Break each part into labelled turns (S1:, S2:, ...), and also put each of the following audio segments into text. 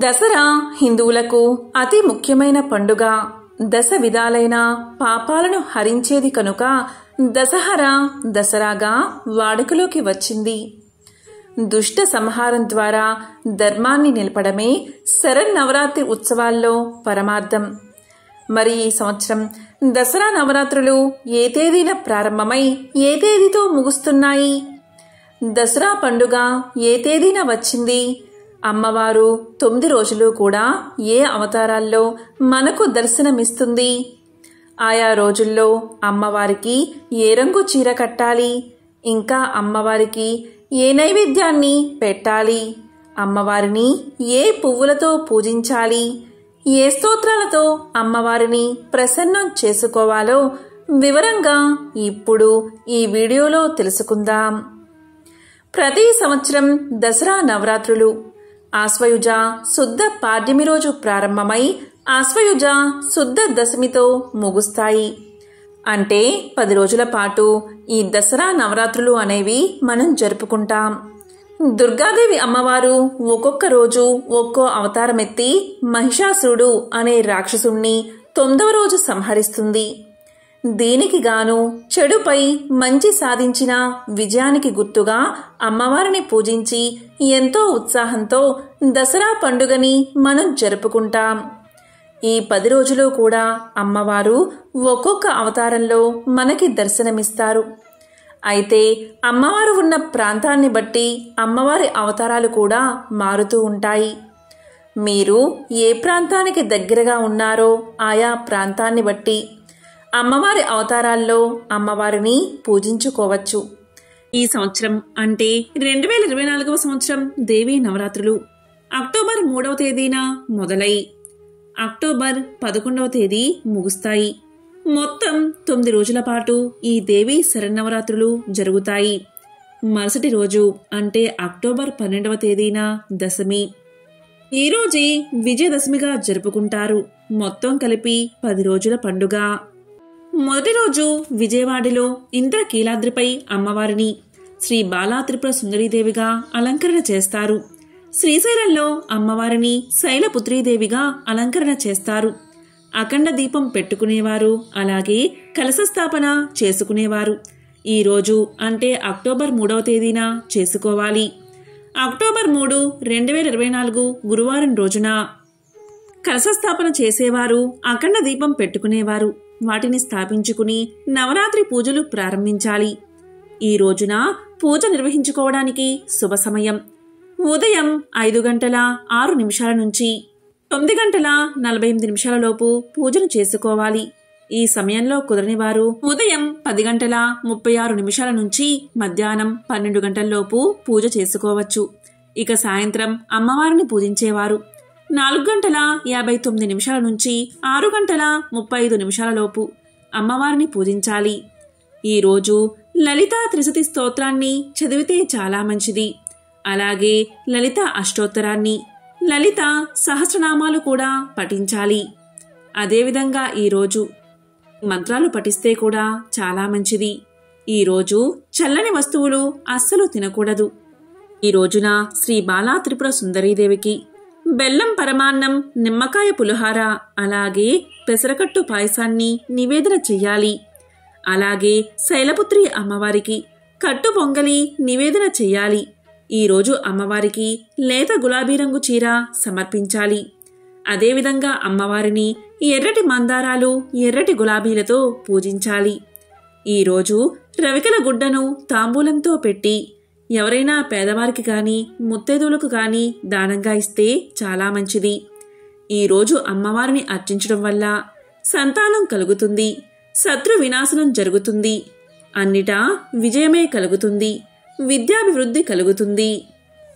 S1: దసరా హిందువులకు అతి ముఖ్యమైన పండుగ. దశ విధాలైన పాపాలను హరించేది కనుక దసరాగా వాడుకలోకి వచ్చింది. దుష్ట సంహారం ద్వారా ధర్మాన్ని నిలపడమే శరన్నవరాత్రి ఉత్సవాల్లో పరమార్థం. మరి ఈ సంవత్సరం దసరా నవరాత్రులు ఏ తేదీన ప్రారంభమై ఏ తేదీతో ముగుస్తున్నాయి? దసరా పండుగ ఏ తేదీన వచ్చింది? అమ్మవారు 9 రోజులు కూడా ఏ అవతారాల్లో మనకు దర్శనమిస్తుంది? ఆయా రోజుల్లో అమ్మవారికి ఏ రంగు చీర కట్టాలి? ఇంకా అమ్మవారికి ఏ నైవేద్యాన్ని పెట్టాలి? అమ్మవారిని ఏ పువ్వులతో పూజించాలి? ఏ స్తోత్రాలతో అమ్మవారిని ప్రసన్నం చేసుకోవాలో వివరంగా ఇప్పుడు ఈ వీడియోలో తెలుసుకుందాం. ప్రతి సంవత్సరం దసరా నవరాత్రులు ఆశ్వయుజ శుద్ధ పాడ్యమి రోజు ప్రారంభమై ఆశ్వయుజ శుద్ధ దశమితో ముగుస్తాయి. అంటే 10 రోజుల పాటు ఈ దసరా నవరాత్రులు అనేవి మనం జరుపుకుంటాం. దుర్గాదేవి అమ్మవారు ఒక్కొక్క రోజు ఒక్కో అవతారమెత్తి మహిషాసురుడు అనే రాక్షసుణ్ణి 9వ రోజు సంహరిస్తుంది. దీనికి గాను చెడుపై మంచి సాధించిన విజయానికి గుర్తుగా అమ్మవారిని పూజించి ఎంతో ఉత్సాహంతో దసరా పండుగని మనం జరుపుకుంటాం. ఈ 10 రోజులు కూడా అమ్మవారు ఒక్కొక్క అవతారంలో మనకి దర్శనమిస్తారు. అయితే అమ్మవారు ఉన్న ప్రాంతాన్ని బట్టి అమ్మవారి అవతారాలు కూడా మారుతూ ఉంటాయి. మీరు ఏ ప్రాంతానికి దగ్గరగా ఉన్నారో ఆయా ప్రాంతాన్ని బట్టి అమ్మవారి అవతారాల్లో అమ్మవారిని పూజించుకోవచ్చు. ఈ సంవత్సరం అంటే 2024వ సంవత్సరం దేవీ నవరాత్రులు అక్టోబర్ 3వ తేదీన మొదలై అక్టోబర్ 11వ తేదీ ముగుస్తాయి. మొత్తం 9 రోజుల పాటు ఈ దేవీ శరన్నవరాత్రులు జరుగుతాయి. మరుసటి రోజు అంటే అక్టోబర్ 12వ తేదీన దశమి. ఈ రోజే విజయదశమిగా జరుపుకుంటారు. మొత్తం కలిపి 10 రోజుల పండుగ. మొదటి రోజు విజయవాడలో ఇంద్రకీలాద్రిపై అమ్మవారిని శ్రీ బాలా త్రిపుర సుందరీదేవిగా అలంకరణ చేస్తారు. శ్రీశైలంలో అమ్మవారిని శైలపుత్రీదేవిగా అలంకరణ చేస్తారు. అఖండ దీపం పెట్టుకునేవారు, అలాగే కలశ స్థాపన చేసుకునేవారు. ఈ రోజు అంటే అక్టోబర్ 3వ తేదీన చేసుకోవాలి. అక్టోబర్ 3, 2024 గురువారం రోజున కలశ స్థాపన చేసేవారు, అఖండ దీపం పెట్టుకునేవారు వాటిని స్థాపించుకుని నవరాత్రి పూజలు ప్రారంభించాలి. ఈ రోజున పూజ నిర్వహించుకోవడానికి శుభ సమయం ఉదయం 5:06 నుంచి 9:48 లోపు పూజను చేసుకోవాలి. ఈ సమయంలో కుదరని వారు ఉదయం 10:36 నుంచి మధ్యాహ్నం 12 గంటల లోపు పూజ చేసుకోవచ్చు. ఇక సాయంత్రం అమ్మవారిని పూజించేవారు 4:59 నుంచి 6:35 లోపు అమ్మవారిని పూజించాలి. ఈ రోజు లలితా త్రిశతి స్తోత్రాన్ని చదివితే చాలా మంచిది. అలాగే లలిత అష్టోత్తరాన్ని, లలిత సహస్రనామాలు కూడా పఠించాలి. అదేవిధంగా ఈరోజు మంత్రాలు పఠిస్తే కూడా చాలా మంచిది. ఈరోజు చల్లని వస్తువులు అస్సలు తినకూడదు. ఈ రోజున శ్రీ బాలా త్రిపుర సుందరీదేవికి బెల్లం పరమాన్నం, నిమ్మకాయ పులిహార, అలాగే పెసరకట్టు పాయసాన్ని నివేదన చెయ్యాలి. అలాగే శైలపుత్రి అమ్మవారికి కట్టు పొంగలి నివేదన చెయ్యాలి. ఈరోజు అమ్మవారికి లేత గులాబీ రంగు చీర సమర్పించాలి. అదేవిధంగా అమ్మవారిని ఎర్రటి మందారాలు, ఎర్రటి గులాబీలతో పూజించాలి. ఈరోజు రవికల గుడ్డను తాంబూలంతో పెట్టి ఎవరైనా పేదవారికి గాని ముత్తైదువులకు గాని దానంగా ఇస్తే చాలా మంచిది. ఈరోజు అమ్మవారిని అర్చించడం వల్ల సంతానం కలుగుతుంది, శత్రు వినాశనం జరుగుతుంది, అన్నిటా విజయమే కలుగుతుంది, విద్యాభివృద్ధి కలుగుతుంది.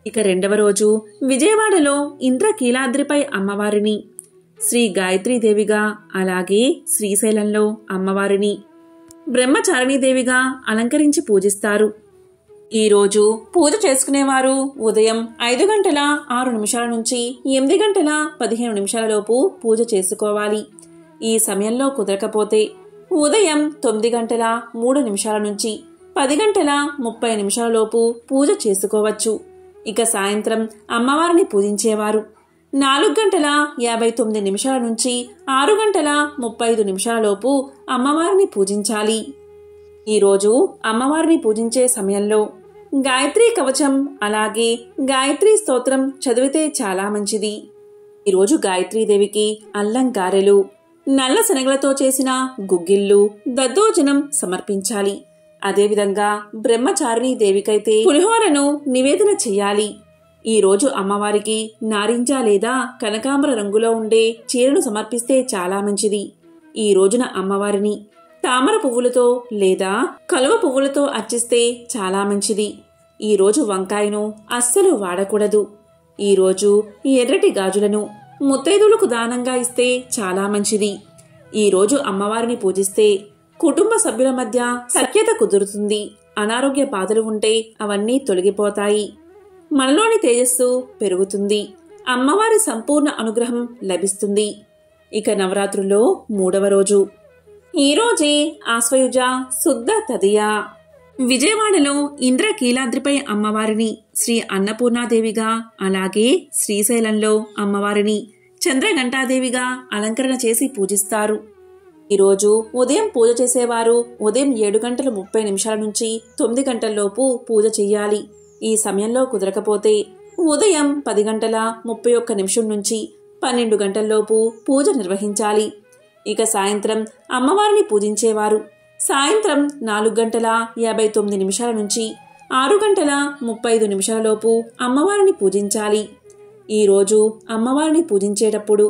S1: ఇక 2వ రోజు విజయవాడలో ఇంద్రకీలాద్రిపై అమ్మవారిని శ్రీ గాయత్రీదేవిగా, అలాగే శ్రీశైలంలో అమ్మవారిని బ్రహ్మచారిణీదేవిగా అలంకరించి పూజిస్తారు. ఈ రోజు పూజ చేసుకునేవారు ఉదయం 5:06 నుంచి 8:15 లోపు పూజ చేసుకోవాలి. ఈ సమయంలో కుదరకపోతే ఉదయం 9:03 నుంచి 10:30 లోపు పూజ చేసుకోవచ్చు. ఇక సాయంత్రం అమ్మవారిని పూజించేవారు 4:59 నుంచి 6:35 లోపు అమ్మవారిని పూజించాలి. ఈరోజు అమ్మవారిని పూజించే సమయంలో గాయత్రీ కవచం అలాగే గాయత్రీ స్తోత్రం చదివితే చాలా మంచిది. ఈరోజు గాయత్రీదేవికి అల్లం గారెలు, నల్ల శనగలతో చేసిన గుగ్గిళ్ళు, దద్దోజనం సమర్పించాలి. అదేవిధంగా బ్రహ్మచారిణీ దేవికైతే పులిహోరను నివేదన చెయ్యాలి. ఈరోజు అమ్మవారికి నారింజ లేదా కనకాంబర రంగులో ఉండే చీరను సమర్పిస్తే చాలా మంచిది. ఈ రోజున అమ్మవారిని తామర పువ్వులతో లేదా కలువ పువ్వులతో అర్చిస్తే చాలా మంచిది. ఈరోజు వంకాయను అస్సలు వాడకూడదు. ఈరోజు ఎర్రటి గాజులను ముత్తైదులకు దానంగా ఇస్తే చాలా మంచిది. ఈరోజు అమ్మవారిని పూజిస్తే కుటుంబ సభ్యుల మధ్య సఖ్యత కుదురుతుంది. అనారోగ్య బాధలు ఉంటే అవన్నీ తొలగిపోతాయి. మనలోని తేజస్సు పెరుగుతుంది. అమ్మవారి సంపూర్ణ అనుగ్రహం లభిస్తుంది. ఇక నవరాత్రుల్లో 3వ రోజు. ఈరోజే ఆశ్వయుజ శుద్ధ తదియ. విజయవాడలో ఇంద్రకీలాద్రిపై అమ్మవారిని శ్రీ అన్నపూర్ణాదేవిగా, అలాగే శ్రీశైలంలో అమ్మవారిని చంద్రఘంటాదేవిగా అలంకరణ చేసి పూజిస్తారు. ఈరోజు ఉదయం పూజ చేసేవారు ఉదయం 7:30 నుంచి 9 గంటల్లోపు పూజ చెయ్యాలి. ఈ సమయంలో కుదరకపోతే ఉదయం 10:31 నుంచి 12 గంటల్లోపు పూజ నిర్వహించాలి. ఇక సాయంత్రం అమ్మవారిని పూజించేవారు సాయంత్రం 4:59 నుంచి 6:35 లోపు అమ్మవారిని పూజించాలి. ఈరోజు అమ్మవారిని పూజించేటప్పుడు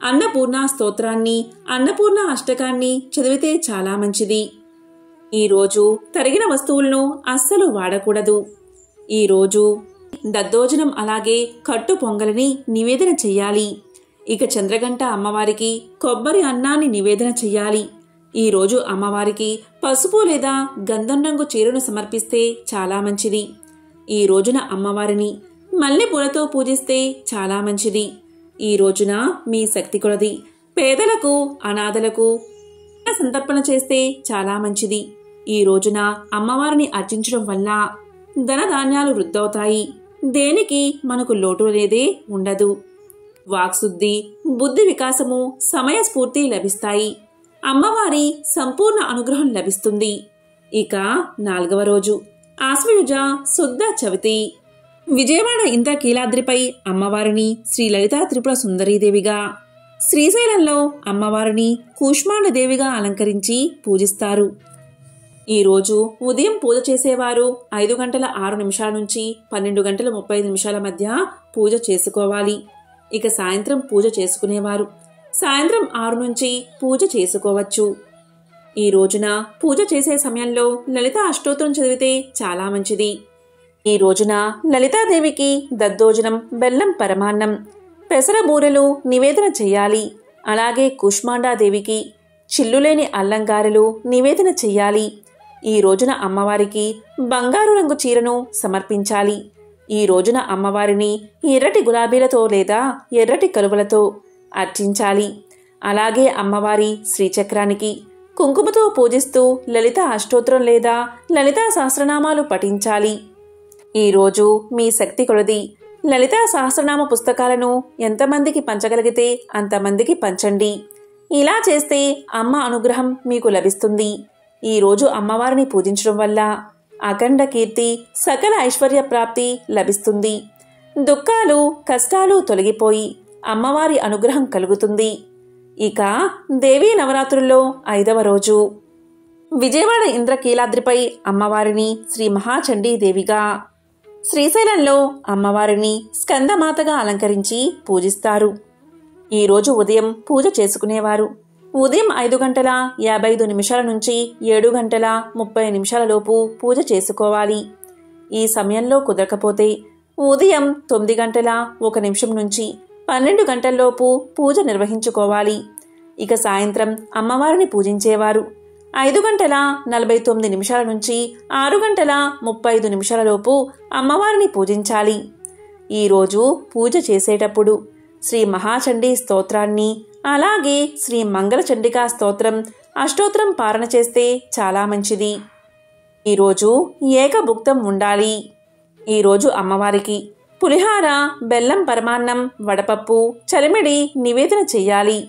S1: అన్నపూర్ణ స్తోత్రాన్ని, అన్నపూర్ణ అష్టకాన్ని చదివితే చాలా మంచిది. ఈరోజు తరిగిన వస్తువులను అస్సలు వాడకూడదు. ఈరోజు దద్దోజనం అలాగే కట్టు పొంగలిని నివేదన చెయ్యాలి. ఇక చంద్రఘంట అమ్మవారికి కొబ్బరి అన్నాన్ని నివేదన చెయ్యాలి. ఈరోజు అమ్మవారికి పసుపు లేదా గంధం రంగు చీరను సమర్పిస్తే చాలా మంచిది. ఈ రోజున అమ్మవారిని మల్లెపూలతో పూజిస్తే చాలా మంచిది. ఈ రోజున మీ శక్తి కొలది పేదలకు, అనాథలకు సంతర్పణ చేస్తే చాలా మంచిది. ఈ రోజున అమ్మవారిని అర్చించడం వల్ల ధనధాన్యాలు వృద్ధవుతాయి. దేనికి మనకు లోటు అనేదే ఉండదు. వాక్శుద్ధి, బుద్ధి వికాసము, సమయస్ఫూర్తి లభిస్తాయి. అమ్మవారి సంపూర్ణ అనుగ్రహం లభిస్తుంది. ఇక 4వ రోజు ఆశ్వయుజ శుద్ధ చవితి. విజయవాడ ఇంద్రకీలాద్రిపై అమ్మవారిని శ్రీ లలితా త్రిపుర సుందరీదేవిగా, శ్రీశైలంలో అమ్మవారిని కూష్మాండదేవిగా అలంకరించి పూజిస్తారు. ఈరోజు ఉదయం పూజ చేసేవారు 5:06 నుంచి 12:35 మధ్య పూజ చేసుకోవాలి. ఇక సాయంత్రం పూజ చేసుకునేవారు సాయంత్రం 6 నుంచి పూజ చేసుకోవచ్చు. ఈ రోజున పూజ చేసే సమయంలో లలితా అష్టోత్తరం చదివితే చాలా మంచిది. ఈ రోజున లలితాదేవికి దద్దోజనం, బెల్లం పరమాన్నం, పెసర బూరెలు నివేదన చెయ్యాలి. అలాగే కూష్మాండాదేవికి చిల్లులేని అల్లంగారెలు నివేదన చెయ్యాలి. ఈ రోజున అమ్మవారికి బంగారు రంగు చీరను సమర్పించాలి. ఈ రోజున అమ్మవారిని ఎర్రటి గులాబీలతో లేదా ఎర్రటి కలువలతో అర్చించాలి. అలాగే అమ్మవారి శ్రీచక్రానికి కుంకుమతో పూజిస్తూ లలిత అష్టోత్తరం లేదా లలితా సహస్రనామాలు పఠించాలి. ఈరోజు మీ శక్తి కొలది లలితా సహస్రనామ పుస్తకాలను ఎంతమందికి పంచగలిగితే అంతమందికి పంచండి. ఇలా చేస్తే అమ్మ అనుగ్రహం మీకు లభిస్తుంది. ఈరోజు అమ్మవారిని పూజించడం వల్ల అఖండ కీర్తి, సకల ఐశ్వర్య ప్రాప్తి లభిస్తుంది. దుఃఖాలు, కష్టాలు తొలగిపోయి అమ్మవారి అనుగ్రహం కలుగుతుంది. ఇక దేవీ నవరాత్రుల్లో 5వ రోజు. విజయవాడ ఇంద్రకీలాద్రిపై అమ్మవారిని శ్రీ మహాచండీదేవిగా, శ్రీశైలంలో అమ్మవారిని స్కందమాతగా అలంకరించి పూజిస్తారు. ఈరోజు ఉదయం పూజ చేసుకునేవారు ఉదయం 5:55 నుంచి 7:30 లోపు పూజ చేసుకోవాలి. ఈ సమయంలో కుదరకపోతే ఉదయం 9:01 నుంచి 12 గంటల్లోపు పూజ నిర్వహించుకోవాలి. ఇక సాయంత్రం అమ్మవారిని పూజించేవారు 5:49 నుంచి 6:35 లోపు అమ్మవారిని పూజించాలి. ఈరోజు పూజ చేసేటప్పుడు శ్రీ మహాచండీ స్తోత్రాన్ని అలాగే శ్రీ మంగళచండికా స్తోత్రం అష్టోత్తరం పారణ చేస్తే చాలా మంచిది. ఈరోజు ఏకభుక్తం ఉండాలి. ఈరోజు అమ్మవారికి పులిహార, బెల్లం పరమాన్నం, వడపప్పు, చలిమిడి నివేదన చెయ్యాలి.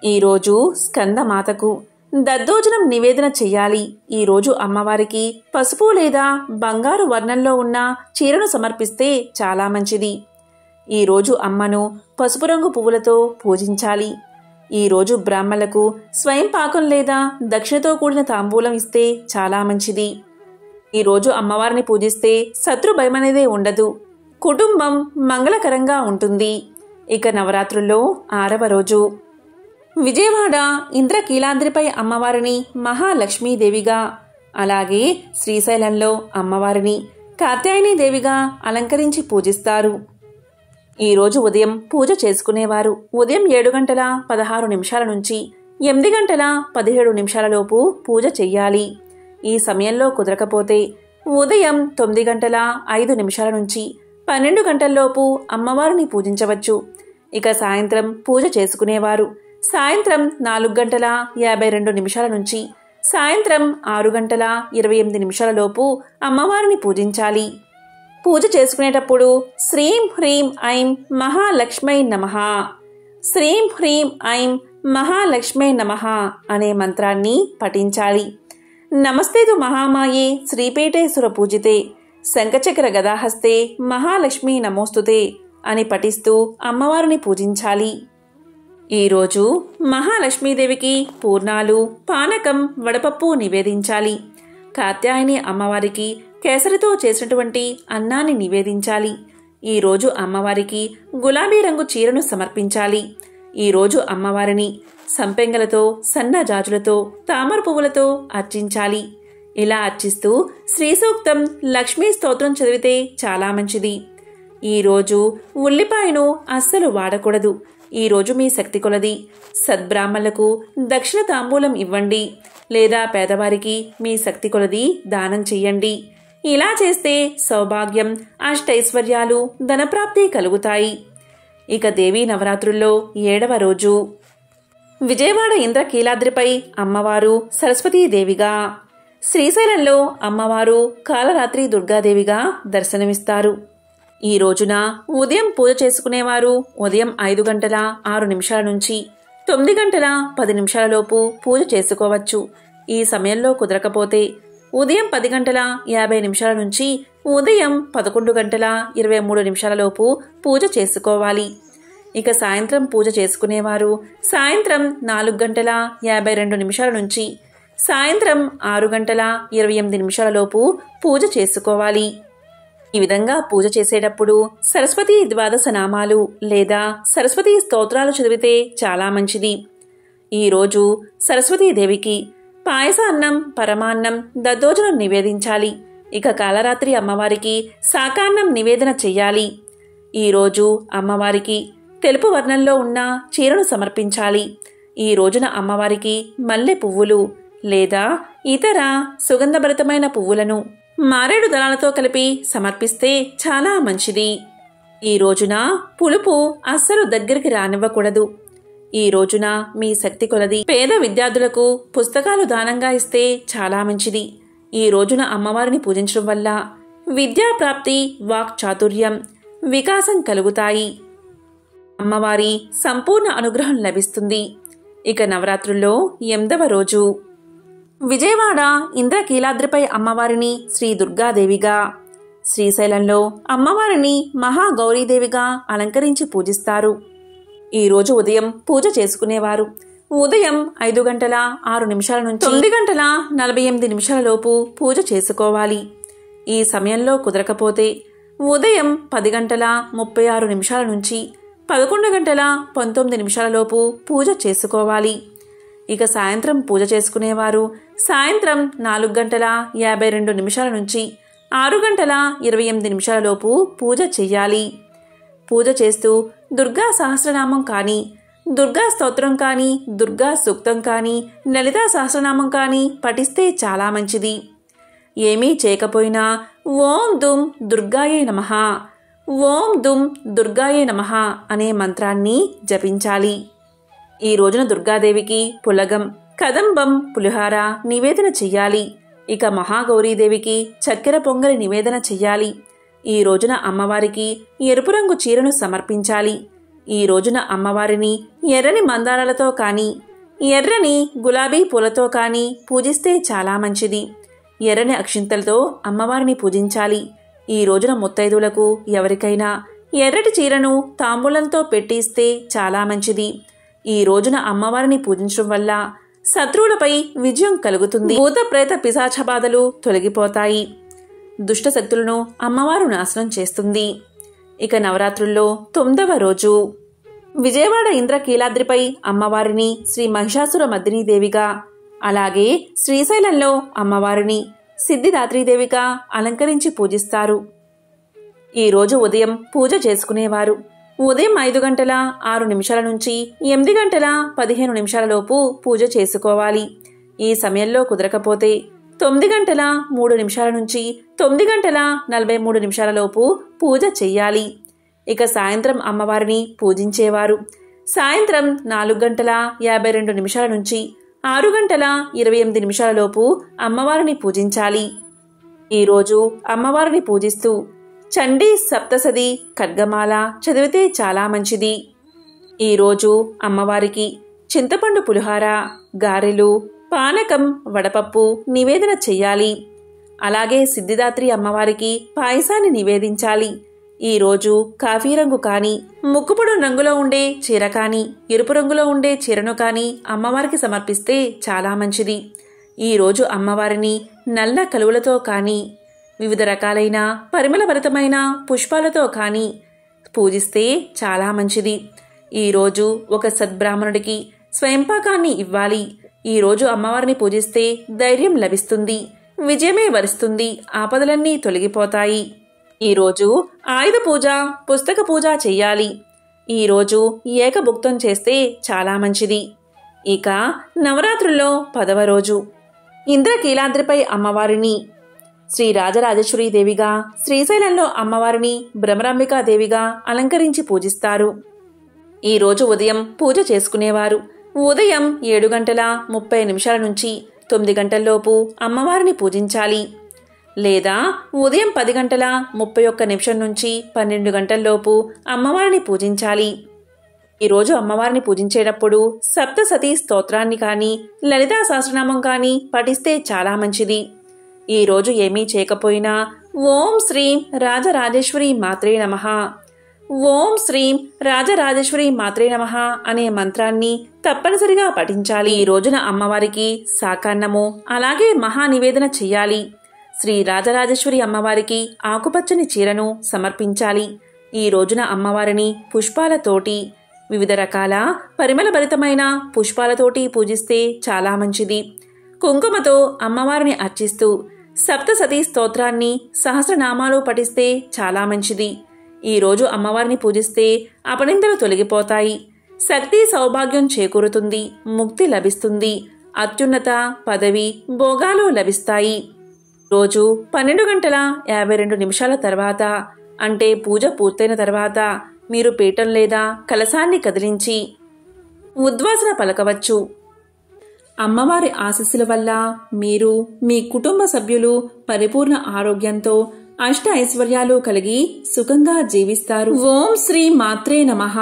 S1: ఈరోజు స్కందమాతకు దద్దోజనం నివేదన చెయ్యాలి. ఈరోజు అమ్మవారికి పసుపు లేదా బంగారు వర్ణంలో ఉన్న చీరను సమర్పిస్తే చాలా మంచిది. ఈరోజు అమ్మను పసుపు రంగు పువ్వులతో పూజించాలి. ఈరోజు బ్రాహ్మణులకు స్వయం పాకం లేదా దక్షిణతో కూడిన తాంబూలం ఇస్తే చాలా మంచిది. ఈరోజు అమ్మవారిని పూజిస్తే శత్రు భయమనేదే ఉండదు. కుటుంబం మంగళకరంగా ఉంటుంది. ఇక నవరాత్రుల్లో 6వ రోజు విజయవాడ ఇంద్రకీలాద్రిపై అమ్మవారిని మహాలక్ష్మీదేవిగా, అలాగే శ్రీశైలంలో అమ్మవారిని కాత్యాయనీదేవిగా అలంకరించి పూజిస్తారు. ఈరోజు ఉదయం పూజ చేసుకునేవారు ఉదయం 7:16 నుంచి 8:17 లోపు పూజ చెయ్యాలి. ఈ సమయంలో కుదరకపోతే ఉదయం 9:05 నుంచి 12 గంటల్లోపు అమ్మవారిని పూజించవచ్చు. ఇక సాయంత్రం పూజ చేసుకునేవారు సాయంత్రం 4:52 నుంచి సాయంత్రం 6:28 లోపు అమ్మవారిని పూజించాలి. పూజ చేసుకునేటప్పుడు శ్రీం హ్రీం ఐం మహాలక్ష్మై నమః, శ్రీం హ్రీం ఐం మహాలక్ష్మై నమః అనే మంత్రాన్ని పఠించాలి. నమస్తేతు మహామాయే శ్రీపీఠేశ్వర పూజితే శంఖచక్ర గదాహస్తే మహాలక్ష్మీ నమోస్తుతే అని పఠిస్తూ అమ్మవారిని పూజించాలి. ఈరోజు మహాలక్ష్మీదేవికి పూర్ణాలు, పానకం, వడపప్పు నివేదించాలి. కాత్యాయని అమ్మవారికి కేసరితో చేసినటువంటి అన్నాన్ని నివేదించాలి. ఈరోజు అమ్మవారికి గులాబీ రంగు చీరను సమర్పించాలి. ఈరోజు అమ్మవారిని సంపెంగలతో, సన్నజాజులతో, తామర పువ్వులతో అర్చించాలి. ఇలా అర్చిస్తూ శ్రీ సూక్తం, లక్ష్మీ స్తోత్రం చదివితే చాలా మంచిది. ఈరోజు ఉల్లిపాయను అస్సలు వాడకూడదు. ఈరోజు మీ శక్తి కొలది సద్బ్రాహ్మణులకు దక్షిణ తాంబూలం ఇవ్వండి, లేదా పేదవారికి మీ శక్తి కొలది దానం చెయ్యండి. ఇలా చేస్తే సౌభాగ్యం, అష్టైశ్వర్యాలు, ధనప్రాప్తి కలుగుతాయి. ఇక దేవీ నవరాత్రుల్లో 7వ రోజు విజయవాడ ఇంద్రకీలాద్రిపై అమ్మవారు సరస్వతీదేవిగా, శ్రీశైలంలో అమ్మవారు కాలరాత్రి దుర్గాదేవిగా దర్శనమిస్తారు. ఈ రోజున ఉదయం పూజ చేసుకునేవారు ఉదయం 5:06 నుంచి 9:10 లోపు పూజ చేసుకోవచ్చు. ఈ సమయంలో కుదరకపోతే ఉదయం 10:50 నుంచి ఉదయం 11:23 లోపు పూజ చేసుకోవాలి. ఇక సాయంత్రం పూజ చేసుకునేవారు సాయంత్రం 4:52 నుంచి సాయంత్రం 6:28 లోపు పూజ చేసుకోవాలి. ఈ విధంగా పూజ చేసేటప్పుడు సరస్వతీ ద్వాదశ నామాలు లేదా సరస్వతీ స్తోత్రాలు చదివితే చాలా మంచిది. ఈరోజు సరస్వతీదేవికి పాయసాన్నం, పరమాన్నం, దద్దోజనం నివేదించాలి. ఇక కాలరాత్రి అమ్మవారికి శాకాన్నం నివేదన చెయ్యాలి. ఈరోజు అమ్మవారికి తెలుపు వర్ణంలో ఉన్న చీరను సమర్పించాలి. ఈ రోజున అమ్మవారికి మల్లె పువ్వులు లేదా ఇతర సుగంధభరితమైన పువ్వులను మారేడు దళాలతో కలిపి సమర్పిస్తే చాలా మంచిది. ఈ రోజున పులుపు అస్సలు దగ్గరికి రానివ్వకూడదు. ఈ రోజున మీ శక్తి కొలది పేద విద్యార్థులకు పుస్తకాలు దానంగా ఇస్తే చాలా మంచిది. ఈ రోజున అమ్మవారిని పూజించడం వల్ల విద్యాప్రాప్తి, వాక్ చాతుర్యం, వికాసం కలుగుతాయి. అమ్మవారి సంపూర్ణ అనుగ్రహం లభిస్తుంది. ఇక నవరాత్రుల్లో 8వ రోజు విజయవాడ ఇంద్రకీలాద్రిపై అమ్మవారిని శ్రీ దుర్గాదేవిగా, శ్రీశైలంలో అమ్మవారిని మహాగౌరీదేవిగా అలంకరించి పూజిస్తారు. ఈరోజు ఉదయం పూజ చేసుకునేవారు ఉదయం 5:06 నుంచి 9:48 లోపు పూజ చేసుకోవాలి. ఈ సమయంలో కుదరకపోతే ఉదయం 10:36 నుంచి 11:19 లోపు పూజ చేసుకోవాలి. ఇక సాయంత్రం పూజ చేసుకునేవారు సాయంత్రం 4:52 నుంచి 6:28 లోపు పూజ చెయ్యాలి. పూజ చేస్తూ దుర్గా సహస్రనామం కానీ, దుర్గా స్తోత్రం కానీ, దుర్గా సూక్తం కానీ, లలితా సహస్రనామం కానీ పఠిస్తే చాలా మంచిది. ఏమీ చేయకపోయినా ఓం దుం దుర్గాయే నమః, ఓం దుం దుర్గాయే నమః అనే మంత్రాన్ని జపించాలి. ఈ రోజున దుర్గాదేవికి పులగం, కదంబం, పులిహార నివేదన చెయ్యాలి. ఇక మహాగౌరీదేవికి చక్కెర పొంగలి నివేదన చెయ్యాలి. ఈ రోజున అమ్మవారికి ఎరుపు రంగు చీరను సమర్పించాలి. ఈ రోజున అమ్మవారిని ఎర్రని మందారాలతో కానీ ఎర్రని గులాబీ పూలతో కానీ పూజిస్తే చాలా మంచిది. ఎర్రని అక్షింతలతో అమ్మవారిని పూజించాలి. ఈ రోజున ముత్తైదులకు ఎవరికైనా ఎర్రటి చీరను తాంబూలంతో పెట్టిస్తే చాలా మంచిది. ఈ రోజున అమ్మవారిని పూజించడం వల్ల శత్రువులపై విజయం కలుగుతుంది. భూత ప్రేత పిశాచ బాధలు తొలగిపోతాయి. దుష్ట శక్తులను అమ్మవారు నాశనం చేస్తుంది. ఇక నవరాత్రుల్లో 9వ రోజు విజయవాడ ఇంద్రకీలాద్రిపై అమ్మవారిని శ్రీ మహిషాసుర మర్దినీదేవిగా, అలాగే శ్రీశైలంలో అమ్మవారిని సిద్ధిదాత్రీదేవిగా అలంకరించి పూజిస్తారు. ఈ రోజు ఉదయం పూజ చేసుకునేవారు ఉదయం 5:06 నుంచి 8:15 పూజ చేసుకోవాలి. ఈ సమయంలో కుదరకపోతే 9:03 నుంచి 9:43 పూజ చెయ్యాలి. ఇక సాయంత్రం అమ్మవారిని పూజించేవారు సాయంత్రం 4:52 నుంచి 6:28 అమ్మవారిని పూజించాలి. ఈరోజు అమ్మవారిని పూజిస్తూ చండీ సప్తసతి ఖడ్గమాల చదివితే చాలా మంచిది. ఈరోజు అమ్మవారికి చింతపండు పులిహార, గారెలు, పానకం, వడపప్పు నివేదన చెయ్యాలి. అలాగే సిద్ధిదాత్రి అమ్మవారికి పాయసాన్ని నివేదించాలి. ఈరోజు కాఫీ రంగు కానీ, ముక్కుపుడు రంగులో ఉండే చీర కానీ, ఎరుపు రంగులో ఉండే చీరను కానీ అమ్మవారికి సమర్పిస్తే చాలా మంచిది. ఈరోజు అమ్మవారిని నల్ల కలువలతో కానీ, వివిధ రకాలైన పరిమళభరితమైన పుష్పాలతో కానీ పూజిస్తే చాలా మంచిది. ఈరోజు ఒక సద్బ్రాహ్మణుడికి స్వయంపాకాన్ని ఇవ్వాలి. ఈరోజు అమ్మవారిని పూజిస్తే ధైర్యం లభిస్తుంది, విజయమే వరిస్తుంది, ఆపదలన్నీ తొలగిపోతాయి. ఈరోజు ఆయుధ పూజ, పుస్తక పూజ చెయ్యాలి. ఈరోజు ఏకభుక్తం చేస్తే చాలా మంచిది. ఇక నవరాత్రుల్లో 10వ రోజు ఇంద్రకీలాద్రిపై అమ్మవారిని శ్రీ రాజరాజేశ్వరీదేవిగా, శ్రీశైలంలో అమ్మవారిని భ్రమరాంబికాదేవిగా అలంకరించి పూజిస్తారు. ఈరోజు ఉదయం పూజ చేసుకునేవారు ఉదయం 7:30 నుంచి 9 అమ్మవారిని పూజించాలి. లేదా ఉదయం 10:31 నుంచి 12 అమ్మవారిని పూజించాలి. ఈరోజు అమ్మవారిని పూజించేటప్పుడు సప్తసతీ స్తోత్రాన్ని కానీ, లలితా సహస్రనామం కానీ పఠిస్తే చాలా మంచిది. ఈరోజు ఏమీ చేయకపోయినా ఓం శ్రీం రాజరాజేశ్వరి మాత్రే నమః, ఓం శ్రీం రాజరాజేశ్వరి మాత్రే నమః అనే మంత్రాన్ని తప్పనిసరిగా పఠించాలి. ఈ రోజున అమ్మవారికి సాకాన్నము, అలాగే మహానివేదన చెయ్యాలి. శ్రీ రాజరాజేశ్వరి అమ్మవారికి ఆకుపచ్చని చీరను సమర్పించాలి. ఈ రోజున అమ్మవారిని పుష్పాలతోటి, వివిధ రకాల పరిమళభరితమైన పుష్పాలతోటి పూజిస్తే చాలా మంచిది. కుంకుమతో అమ్మవారిని అర్చిస్తూ సప్తసతీ స్తోత్రాన్ని, సహస్రనామాలు పఠిస్తే చాలా మంచిది. ఈరోజు అమ్మవారిని పూజిస్తే అపనిందలు తొలగిపోతాయి, శక్తి సౌభాగ్యం చేకూరుతుంది, ముక్తి లభిస్తుంది, అత్యున్నత పదవి భోగాలు లభిస్తాయి. రోజు 12:52 తర్వాత, అంటే పూజ పూర్తయిన తర్వాత మీరు పీఠం లేదా కలశాన్ని కదిలించి ఉద్వాసన పలకవచ్చు. అమ్మవారి ఆశీస్సుల వల్ల మీరు, మీ కుటుంబ సభ్యులు పరిపూర్ణ ఆరోగ్యంతో అష్ట ఐశ్వర్యాలు కలిగి సుఖంగా జీవిస్తారు. ఓం శ్రీ మాత్రే నమః.